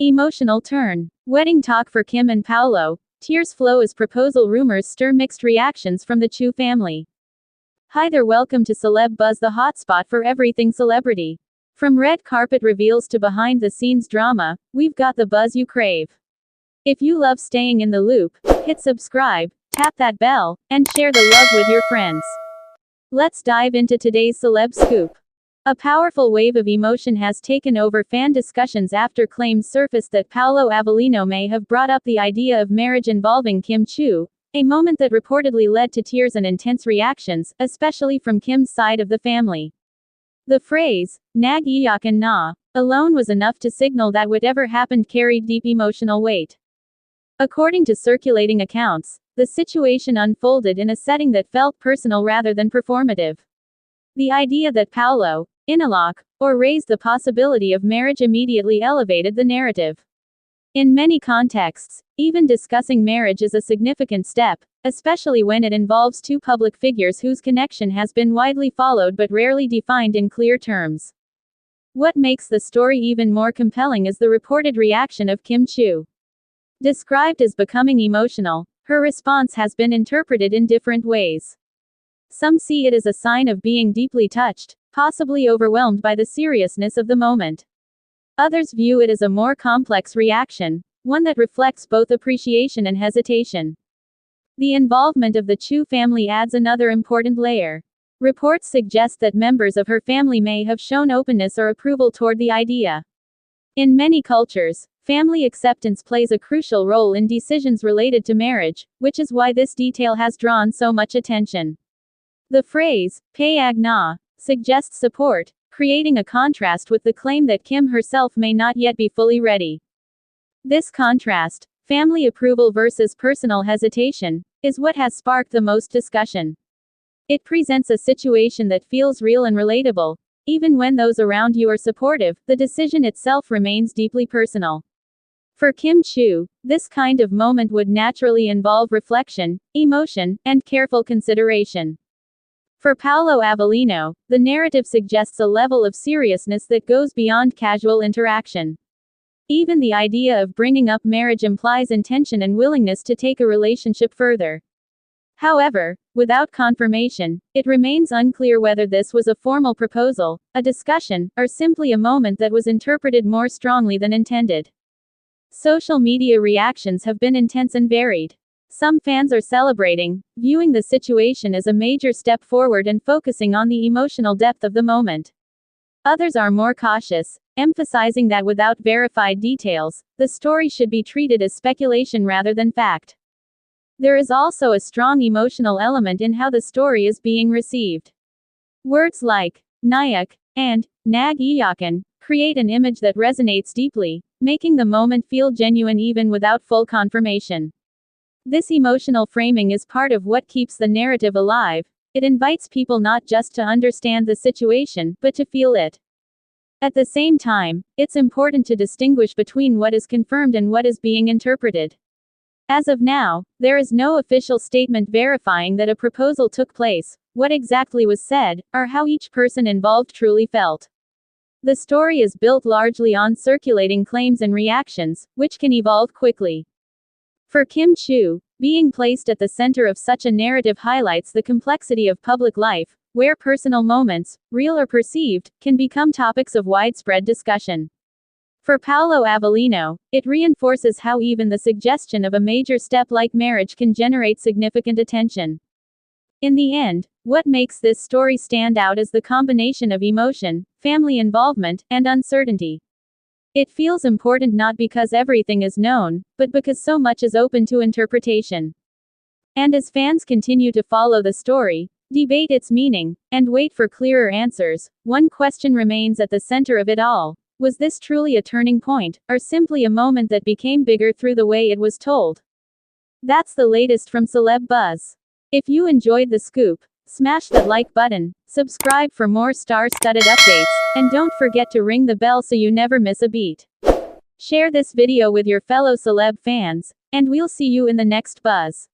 Emotional turn. Wedding talk for Kim and Paulo. Tears flow as proposal rumors stir mixed reactions from the Chiu family. Hi there, welcome to Celeb Buzz, the hotspot for everything celebrity. From red carpet reveals to behind the scenes drama, we've got the buzz you crave. If you love staying in the loop, hit subscribe, tap that bell, and share the love with your friends. Let's dive into today's celeb scoop. A powerful wave of emotion has taken over fan discussions after claims surfaced that Paulo Avelino may have brought up the idea of marriage involving Kim Chiu, a moment that reportedly led to tears and intense reactions, especially from Kim's side of the family. The phrase, nag-iyakan na, alone was enough to signal that whatever happened carried deep emotional weight. According to circulating accounts, the situation unfolded in a setting that felt personal rather than performative. The idea that Paulo, inalak, or raised the possibility of marriage immediately elevated the narrative. In many contexts, even discussing marriage is a significant step, especially when it involves two public figures whose connection has been widely followed but rarely defined in clear terms. What makes the story even more compelling is the reported reaction of Kim Chiu. Described as becoming emotional, her response has been interpreted in different ways. Some see it as a sign of being deeply touched, possibly overwhelmed by the seriousness of the moment. Others view it as a more complex reaction, one that reflects both appreciation and hesitation. The involvement of the Chiu family adds another important layer. Reports suggest that members of her family may have shown openness or approval toward the idea. In many cultures, family acceptance plays a crucial role in decisions related to marriage, which is why this detail has drawn so much attention. The phrase, payag na, suggests support, creating a contrast with the claim that Kim herself may not yet be fully ready. This contrast, family approval versus personal hesitation, is what has sparked the most discussion. It presents a situation that feels real and relatable. Even when those around you are supportive, the decision itself remains deeply personal. For Kim Chiu, this kind of moment would naturally involve reflection, emotion, and careful consideration. For Paulo Avelino, the narrative suggests a level of seriousness that goes beyond casual interaction. Even the idea of bringing up marriage implies intention and willingness to take a relationship further. However, without confirmation, it remains unclear whether this was a formal proposal, a discussion, or simply a moment that was interpreted more strongly than intended. Social media reactions have been intense and varied. Some fans are celebrating, viewing the situation as a major step forward and focusing on the emotional depth of the moment. Others are more cautious, emphasizing that without verified details, the story should be treated as speculation rather than fact. There is also a strong emotional element in how the story is being received. Words like nayak and nag-iyakan create an image that resonates deeply, making the moment feel genuine even without full confirmation. This emotional framing is part of what keeps the narrative alive. It invites people not just to understand the situation, but to feel it. At the same time, it's important to distinguish between what is confirmed and what is being interpreted. As of now, there is no official statement verifying that a proposal took place, what exactly was said, or how each person involved truly felt. The story is built largely on circulating claims and reactions, which can evolve quickly. For Kim Chiu, being placed at the center of such a narrative highlights the complexity of public life, where personal moments, real or perceived, can become topics of widespread discussion. For Paulo Avelino, it reinforces how even the suggestion of a major step like marriage can generate significant attention. In the end, what makes this story stand out is the combination of emotion, family involvement, and uncertainty. It feels important not because everything is known, but because so much is open to interpretation. And as fans continue to follow the story, debate its meaning, and wait for clearer answers, one question remains at the center of it all. Was this truly a turning point, or simply a moment that became bigger through the way it was told? That's the latest from Celeb Buzz. If you enjoyed the scoop, smash that like button, subscribe for more star-studded updates, and don't forget to ring the bell so you never miss a beat. Share this video with your fellow celeb fans, and we'll see you in the next buzz.